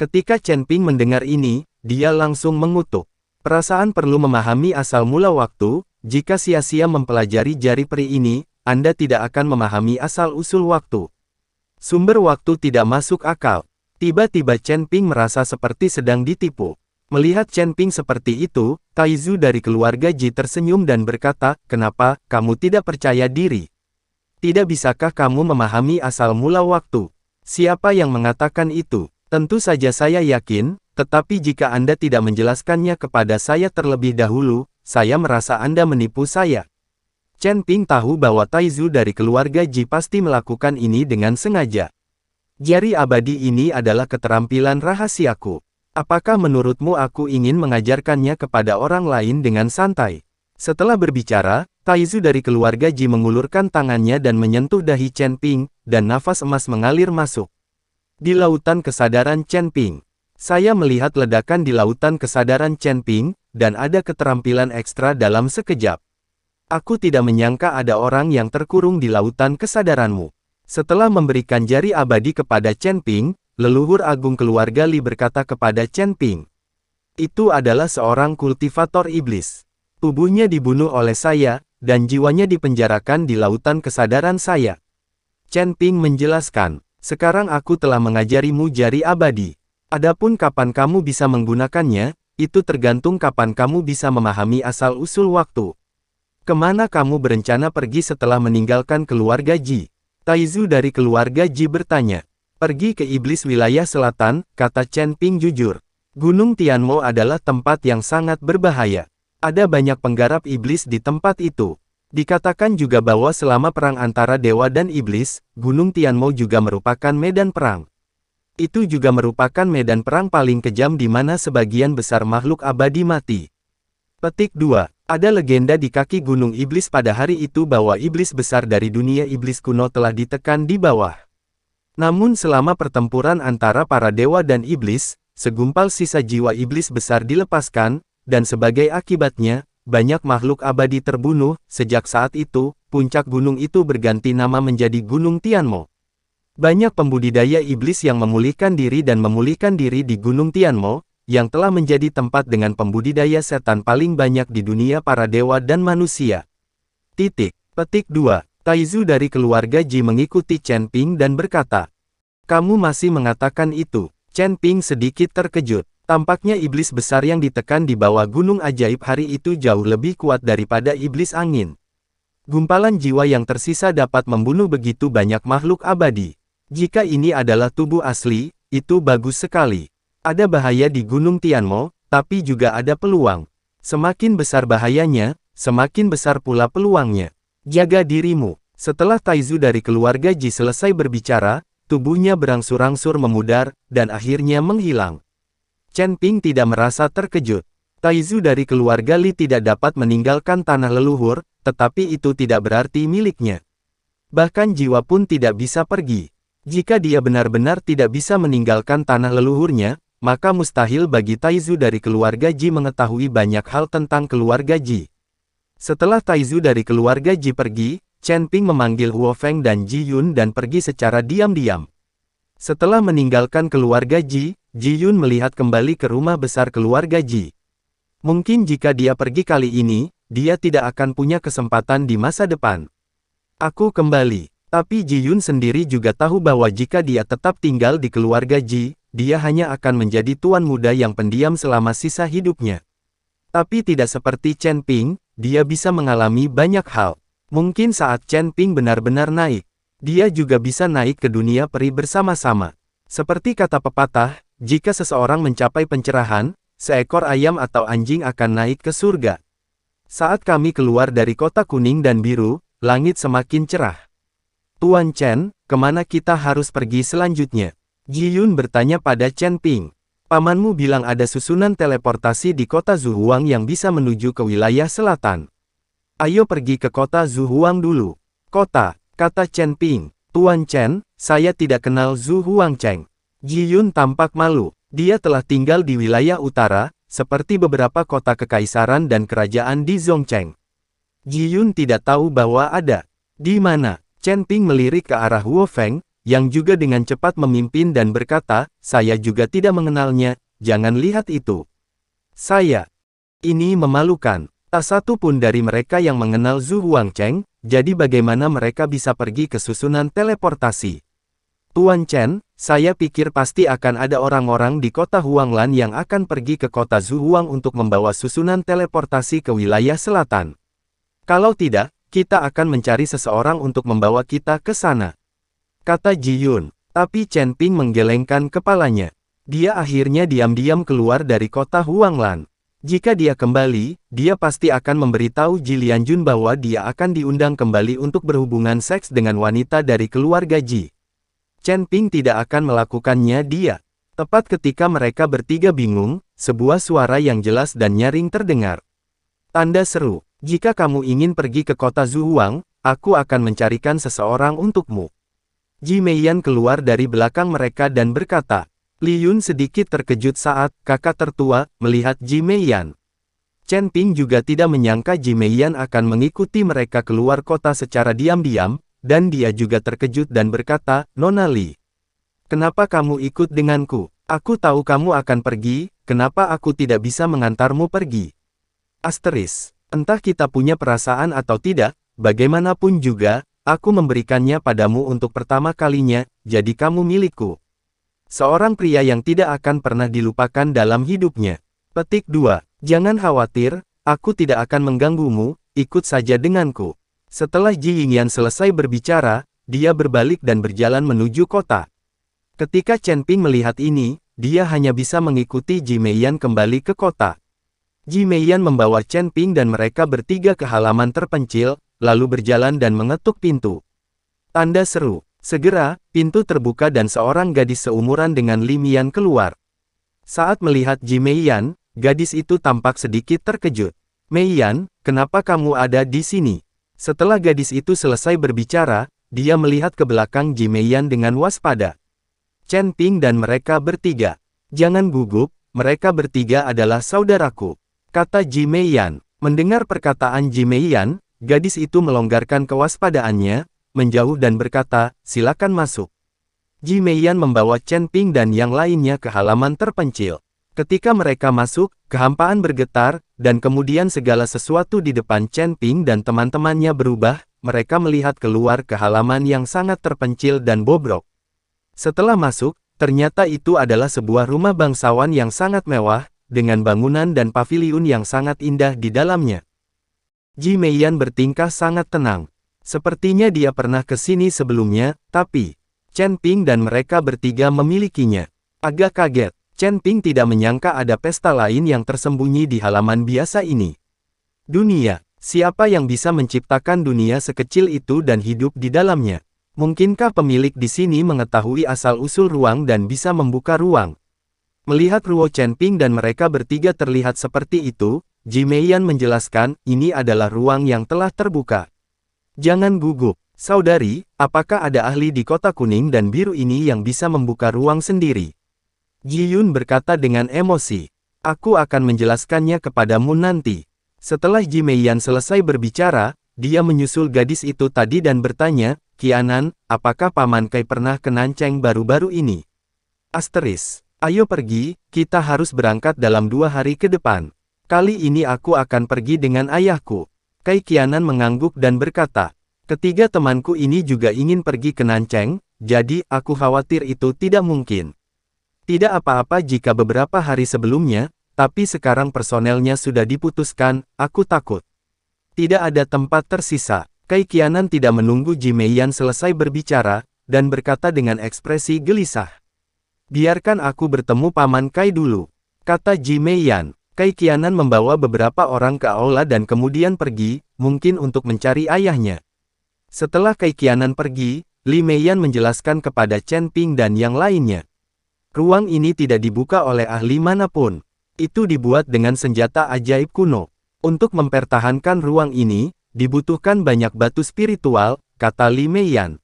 Ketika Chen Ping mendengar ini, dia langsung mengutuk. Perasaan perlu memahami asal mula waktu, jika sia-sia mempelajari jari peri ini, Anda tidak akan memahami asal-usul waktu. Sumber waktu tidak masuk akal. Tiba-tiba Chen Ping merasa seperti sedang ditipu. Melihat Chen Ping seperti itu, Taizu dari keluarga Ji tersenyum dan berkata, "Kenapa, kamu tidak percaya diri? Tidak bisakah kamu memahami asal mula waktu?" "Siapa yang mengatakan itu? Tentu saja saya yakin, tetapi jika Anda tidak menjelaskannya kepada saya terlebih dahulu, saya merasa Anda menipu saya." Chen Ping tahu bahwa Taizu dari keluarga Ji pasti melakukan ini dengan sengaja. Jari abadi ini adalah keterampilan rahasiaku. Apakah menurutmu aku ingin mengajarkannya kepada orang lain dengan santai? Setelah berbicara, Taizu dari keluarga Ji mengulurkan tangannya dan menyentuh dahi Chen Ping, dan nafas emas mengalir masuk. Di lautan kesadaran Chen Ping. Saya melihat ledakan di lautan kesadaran Chen Ping, dan ada keterampilan ekstra dalam sekejap. Aku tidak menyangka ada orang yang terkurung di lautan kesadaranmu. Setelah memberikan jari abadi kepada Chen Ping, leluhur agung keluarga Li berkata kepada Chen Ping, "Itu adalah seorang kultivator iblis. Tubuhnya dibunuh oleh saya, dan jiwanya dipenjarakan di lautan kesadaran saya." Chen Ping menjelaskan, "Sekarang aku telah mengajarimu jari abadi. Adapun kapan kamu bisa menggunakannya, itu tergantung kapan kamu bisa memahami asal-usul waktu. Kemana kamu berencana pergi setelah meninggalkan keluarga Ji?" Taizu dari keluarga Ji bertanya. "Pergi ke iblis wilayah selatan," kata Chen Ping jujur. "Gunung Tianmo adalah tempat yang sangat berbahaya. Ada banyak penggarap iblis di tempat itu. Dikatakan juga bahwa selama perang antara dewa dan iblis, Gunung Tianmo juga merupakan medan perang. Itu juga merupakan medan perang paling kejam di mana sebagian besar makhluk abadi mati." Petik 2. Ada legenda di kaki gunung iblis pada hari itu bahwa iblis besar dari dunia iblis kuno telah ditekan di bawah. Namun selama pertempuran antara para dewa dan iblis, segumpal sisa jiwa iblis besar dilepaskan, dan sebagai akibatnya, banyak makhluk abadi terbunuh. Sejak saat itu, puncak gunung itu berganti nama menjadi Gunung Tianmo. Banyak pembudidaya iblis yang memulihkan diri dan memulihkan diri di Gunung Tianmo, yang telah menjadi tempat dengan pembudidaya setan paling banyak di dunia para dewa dan manusia. Petik 2. Taizu dari keluarga Ji mengikuti Chen Ping dan berkata, "Kamu masih mengatakan itu?" Chen Ping sedikit terkejut. Tampaknya iblis besar yang ditekan di bawah gunung ajaib hari itu jauh lebih kuat daripada iblis angin. Gumpalan jiwa yang tersisa dapat membunuh begitu banyak makhluk abadi. Jika ini adalah tubuh asli, itu bagus sekali. Ada bahaya di Gunung Tianmo, tapi juga ada peluang. Semakin besar bahayanya, semakin besar pula peluangnya. Jaga dirimu. Setelah Taizu dari keluarga Ji selesai berbicara, tubuhnya berangsur-angsur memudar, dan akhirnya menghilang. Chen Ping tidak merasa terkejut. Taizu dari keluarga Li tidak dapat meninggalkan tanah leluhur, tetapi itu tidak berarti miliknya. Bahkan jiwa pun tidak bisa pergi. Jika dia benar-benar tidak bisa meninggalkan tanah leluhurnya, maka mustahil bagi Taizu dari keluarga Ji mengetahui banyak hal tentang keluarga Ji. Setelah Taizu dari keluarga Ji pergi, Chen Ping memanggil Huo Feng dan Ji Yun dan pergi secara diam-diam. Setelah meninggalkan keluarga Ji, Ji Yun melihat kembali ke rumah besar keluarga Ji. Mungkin jika dia pergi kali ini, dia tidak akan punya kesempatan di masa depan. Aku kembali. Tapi Ji Yun sendiri juga tahu bahwa jika dia tetap tinggal di keluarga Ji, dia hanya akan menjadi tuan muda yang pendiam selama sisa hidupnya. Tapi tidak seperti Chen Ping, dia bisa mengalami banyak hal. Mungkin saat Chen Ping benar-benar naik, dia juga bisa naik ke dunia peri bersama-sama. Seperti kata pepatah, jika seseorang mencapai pencerahan, seekor ayam atau anjing akan naik ke surga. Saat kami keluar dari kota kuning dan biru, langit semakin cerah. Tuan Chen, kemana kita harus pergi selanjutnya? Ji Yun bertanya pada Chen Ping. Pamanmu bilang ada susunan teleportasi di kota Zuhuang yang bisa menuju ke wilayah selatan. Ayo pergi ke kota Zuhuang dulu. Kota, kata Chen Ping. Tuan Chen, saya tidak kenal Zuhuang Cheng. Ji Yun tampak malu. Dia telah tinggal di wilayah utara, seperti beberapa kota kekaisaran dan kerajaan di Zhongcheng. Ji Yun tidak tahu bahwa ada. Di mana? Chen Ping melirik ke arah Huo Feng, yang juga dengan cepat memimpin dan berkata, "Saya juga tidak mengenalnya, jangan lihat itu. Saya. Ini memalukan. Tak satu pun dari mereka yang mengenal Zhu Huangcheng, jadi bagaimana mereka bisa pergi ke susunan teleportasi? Tuan Chen, saya pikir pasti akan ada orang-orang di kota Huanglan yang akan pergi ke kota Zhu Huang untuk membawa susunan teleportasi ke wilayah selatan. Kalau tidak, kita akan mencari seseorang untuk membawa kita ke sana," kata Ji Yun. Tapi Chen Ping menggelengkan kepalanya. Dia akhirnya diam-diam keluar dari kota Huanglan. Jika dia kembali, dia pasti akan memberitahu Ji Lianjun bahwa dia akan diundang kembali untuk berhubungan seks dengan wanita dari keluarga Ji. Chen Ping tidak akan melakukannya dia. Tepat ketika mereka bertiga bingung, sebuah suara yang jelas dan nyaring terdengar. Tanda seru, "Jika kamu ingin pergi ke kota Zhu Huang, aku akan mencarikan seseorang untukmu." Ji Meiyan keluar dari belakang mereka dan berkata. Li Yun sedikit terkejut saat kakak tertua melihat Ji Meiyan. Chen Ping juga tidak menyangka Ji Meiyan akan mengikuti mereka keluar kota secara diam-diam, dan dia juga terkejut dan berkata, "Nona Li, kenapa kamu ikut denganku? Aku tahu kamu akan pergi, kenapa aku tidak bisa mengantarmu pergi?" Asteris, entah kita punya perasaan atau tidak, bagaimanapun juga, aku memberikannya padamu untuk pertama kalinya, jadi kamu milikku. Seorang pria yang tidak akan pernah dilupakan dalam hidupnya. Petik 2. Jangan khawatir, aku tidak akan mengganggumu, ikut saja denganku. Setelah Ji Yingyan selesai berbicara, dia berbalik dan berjalan menuju kota. Ketika Chen Ping melihat ini, dia hanya bisa mengikuti Ji Meiyan kembali ke kota. Ji Meiyan membawa Chen Ping dan mereka bertiga ke halaman terpencil, lalu berjalan dan mengetuk pintu. Tanda seru. Segera, pintu terbuka dan seorang gadis seumuran dengan Li Mian keluar. Saat melihat Ji Meiyan, gadis itu tampak sedikit terkejut. "Meiyan, kenapa kamu ada di sini?" Setelah gadis itu selesai berbicara, dia melihat ke belakang Ji Meiyan dengan waspada. Chen Ping dan mereka bertiga. "Jangan gugup, mereka bertiga adalah saudaraku," kata Ji Meiyan. Mendengar perkataan Ji Meiyan, gadis itu melonggarkan kewaspadaannya, menjauh dan berkata, "Silakan masuk." Ji Meiyan membawa Chen Ping dan yang lainnya ke halaman terpencil. Ketika mereka masuk, kehampaan bergetar, dan kemudian segala sesuatu di depan Chen Ping dan teman-temannya berubah, mereka melihat keluar ke halaman yang sangat terpencil dan bobrok. Setelah masuk, ternyata itu adalah sebuah rumah bangsawan yang sangat mewah, dengan bangunan dan paviliun yang sangat indah di dalamnya. Ji Meiyan bertingkah sangat tenang. Sepertinya dia pernah ke sini sebelumnya, tapi Chen Ping dan mereka bertiga memilikinya. Agak kaget, Chen Ping tidak menyangka ada pesta lain yang tersembunyi di halaman biasa ini. Dunia, siapa yang bisa menciptakan dunia sekecil itu dan hidup di dalamnya? Mungkinkah pemilik di sini mengetahui asal-usul ruang dan bisa membuka ruang? Melihat Ruo Chen Ping dan mereka bertiga terlihat seperti itu, Ji Meiyan menjelaskan, "Ini adalah ruang yang telah terbuka. Jangan gugup, saudari, apakah ada ahli di kota kuning dan biru ini yang bisa membuka ruang sendiri?" Ji Yun berkata dengan emosi, "Aku akan menjelaskannya kepadamu nanti." Setelah Ji Meiyan selesai berbicara, dia menyusul gadis itu tadi dan bertanya, "Qianan, apakah Paman Kai pernah ke Nancheng baru-baru ini?" Asteris, "Ayo pergi, kita harus berangkat dalam 2 hari ke depan. Kali ini aku akan pergi dengan ayahku." Kai Qianan mengangguk dan berkata, "Ketiga temanku ini juga ingin pergi ke Nancheng, jadi aku khawatir itu tidak mungkin. Tidak apa-apa jika beberapa hari sebelumnya, tapi sekarang personelnya sudah diputuskan, aku takut. Tidak ada tempat tersisa." Kai Qianan tidak menunggu Ji Meiyan selesai berbicara, dan berkata dengan ekspresi gelisah. "Biarkan aku bertemu Paman Kai dulu," kata Ji Meiyan. Kai Qianan membawa beberapa orang ke aula dan kemudian pergi, mungkin untuk mencari ayahnya. Setelah Kai Qianan pergi, Li Meiyan menjelaskan kepada Chen Ping dan yang lainnya. Ruang ini tidak dibuka oleh ahli manapun. Itu dibuat dengan senjata ajaib kuno. Untuk mempertahankan ruang ini, dibutuhkan banyak batu spiritual, kata Li Meiyan.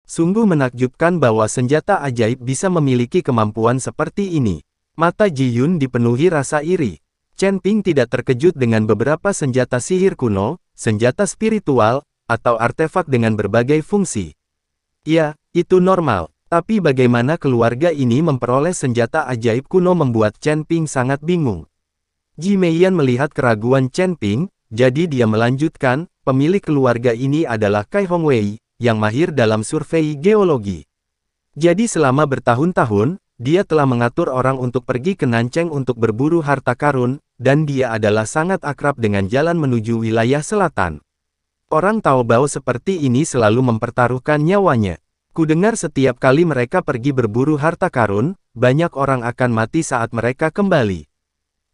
Sungguh menakjubkan bahwa senjata ajaib bisa memiliki kemampuan seperti ini. Mata Ji Yun dipenuhi rasa iri. Chen Ping tidak terkejut dengan beberapa senjata sihir kuno, senjata spiritual, atau artefak dengan berbagai fungsi. Ya, itu normal. Tapi bagaimana keluarga ini memperoleh senjata ajaib kuno membuat Chen Ping sangat bingung. Ji Meiyan melihat keraguan Chen Ping, jadi dia melanjutkan, pemilik keluarga ini adalah Kai Hongwei, yang mahir dalam survei geologi. Jadi selama bertahun-tahun, dia telah mengatur orang untuk pergi ke Nancheng untuk berburu harta karun, dan dia adalah sangat akrab dengan jalan menuju wilayah selatan. Orang Taobao seperti ini selalu mempertaruhkan nyawanya. Kudengar setiap kali mereka pergi berburu harta karun, banyak orang akan mati saat mereka kembali.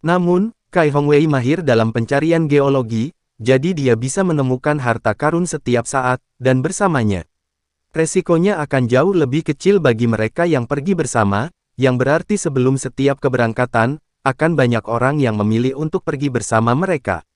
Namun, Kai Hongwei mahir dalam pencarian geologi, jadi dia bisa menemukan harta karun setiap saat, dan bersamanya. Resikonya akan jauh lebih kecil bagi mereka yang pergi bersama, yang berarti sebelum setiap keberangkatan, akan banyak orang yang memilih untuk pergi bersama mereka.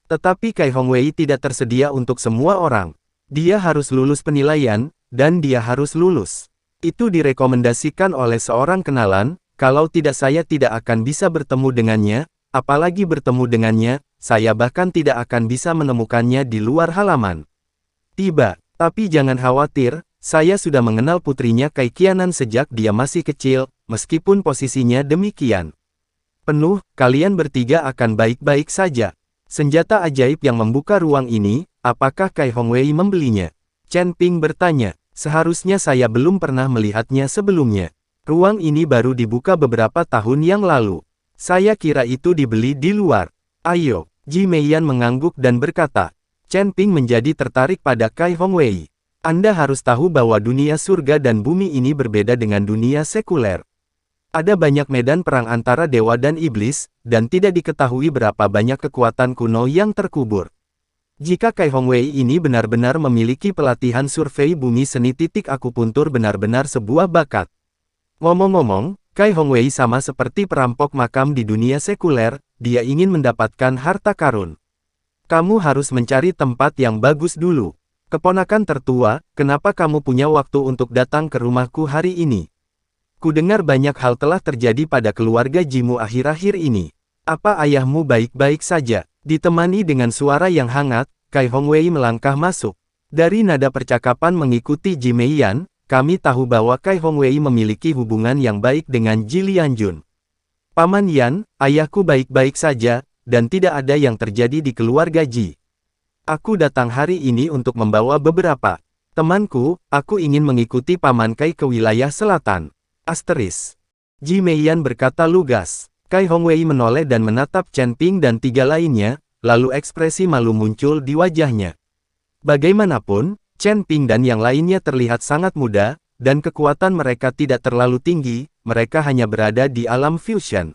Tetapi Kai Hongwei tidak tersedia untuk semua orang. Dia harus lulus penilaian, dan dia harus lulus. Itu direkomendasikan oleh seorang kenalan, kalau tidak saya tidak akan bisa bertemu dengannya, apalagi bertemu dengannya, saya bahkan tidak akan bisa menemukannya di luar halaman. Tapi jangan khawatir, saya sudah mengenal putrinya Kai Qianan sejak dia masih kecil, meskipun posisinya demikian. Penuh, kalian bertiga akan baik-baik saja. Senjata ajaib yang membuka ruang ini, apakah Kai Hongwei membelinya? Chen Ping bertanya. Seharusnya saya belum pernah melihatnya sebelumnya. Ruang ini baru dibuka beberapa tahun yang lalu. Saya kira itu dibeli di luar. Ayo, Ji Meiyan mengangguk dan berkata. Chen Ping menjadi tertarik pada Kai Hongwei. Anda harus tahu bahwa dunia surga dan bumi ini berbeda dengan dunia sekuler. Ada banyak medan perang antara dewa dan iblis, dan tidak diketahui berapa banyak kekuatan kuno yang terkubur. Jika Kai Hongwei ini benar-benar memiliki pelatihan survei bumi seni akupuntur benar-benar sebuah bakat. Ngomong-ngomong, Kai Hongwei sama seperti perampok makam di dunia sekuler, dia ingin mendapatkan harta karun. Kamu harus mencari tempat yang bagus dulu. Keponakan tertua, kenapa kamu punya waktu untuk datang ke rumahku hari ini? Kudengar banyak hal telah terjadi pada keluarga Jimu akhir-akhir ini. Apa ayahmu baik-baik saja? Ditemani dengan suara yang hangat, Kai Hongwei melangkah masuk. Dari nada percakapan mengikuti Ji Meiyan, kami tahu bahwa Kai Hongwei memiliki hubungan yang baik dengan Ji Lianjun. Paman Yan, ayahku baik-baik saja, dan tidak ada yang terjadi di keluarga Ji. Aku datang hari ini untuk membawa beberapa temanku, aku ingin mengikuti Paman Kai ke wilayah selatan. Asteris. Ji Meiyan berkata lugas. Kai Hongwei menoleh dan menatap Chen Ping dan tiga lainnya, lalu ekspresi malu muncul di wajahnya. Bagaimanapun, Chen Ping dan yang lainnya terlihat sangat muda, dan kekuatan mereka tidak terlalu tinggi, mereka hanya berada di alam fusion.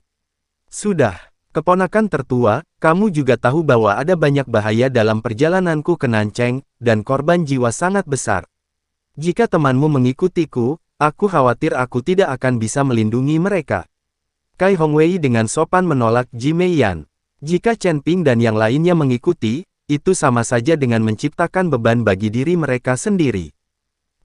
Sudah, keponakan tertua, kamu juga tahu bahwa ada banyak bahaya dalam perjalananku ke Nancheng, dan korban jiwa sangat besar. Jika temanmu mengikutiku, aku khawatir aku tidak akan bisa melindungi mereka. Kai Hongwei dengan sopan menolak Ji Meiyan. Jika Chen Ping dan yang lainnya mengikuti, itu sama saja dengan menciptakan beban bagi diri mereka sendiri.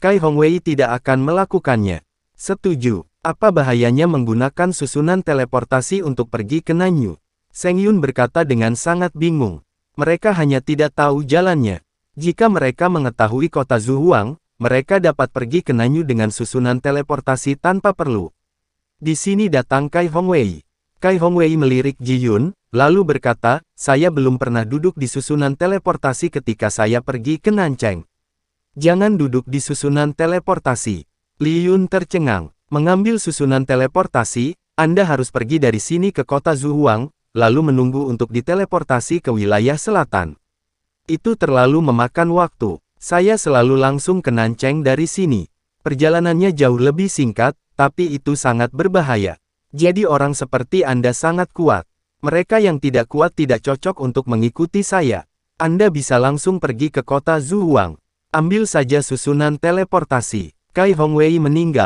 Kai Hongwei tidak akan melakukannya. Setuju. Apa bahayanya menggunakan susunan teleportasi untuk pergi ke Nanyu? Seng Yun berkata dengan sangat bingung. Mereka hanya tidak tahu jalannya. Jika mereka mengetahui kota Zuhuang, mereka dapat pergi ke Nanyu dengan susunan teleportasi tanpa perlu. Di sini datang Kai Hongwei. Kai Hongwei melirik Ji Yun, lalu berkata, saya belum pernah duduk di susunan teleportasi ketika saya pergi ke Nancheng. Jangan duduk di susunan teleportasi. Li Yun tercengang. Mengambil susunan teleportasi, Anda harus pergi dari sini ke kota Zuhuang, lalu menunggu untuk diteleportasi ke wilayah selatan. Itu terlalu memakan waktu. Saya selalu langsung ke Nancheng dari sini. Perjalanannya jauh lebih singkat, tapi itu sangat berbahaya. Jadi orang seperti Anda sangat kuat. Mereka yang tidak kuat tidak cocok untuk mengikuti saya. Anda bisa langsung pergi ke kota Zuhuang. Ambil saja susunan teleportasi. Kai Hongwei meninggal.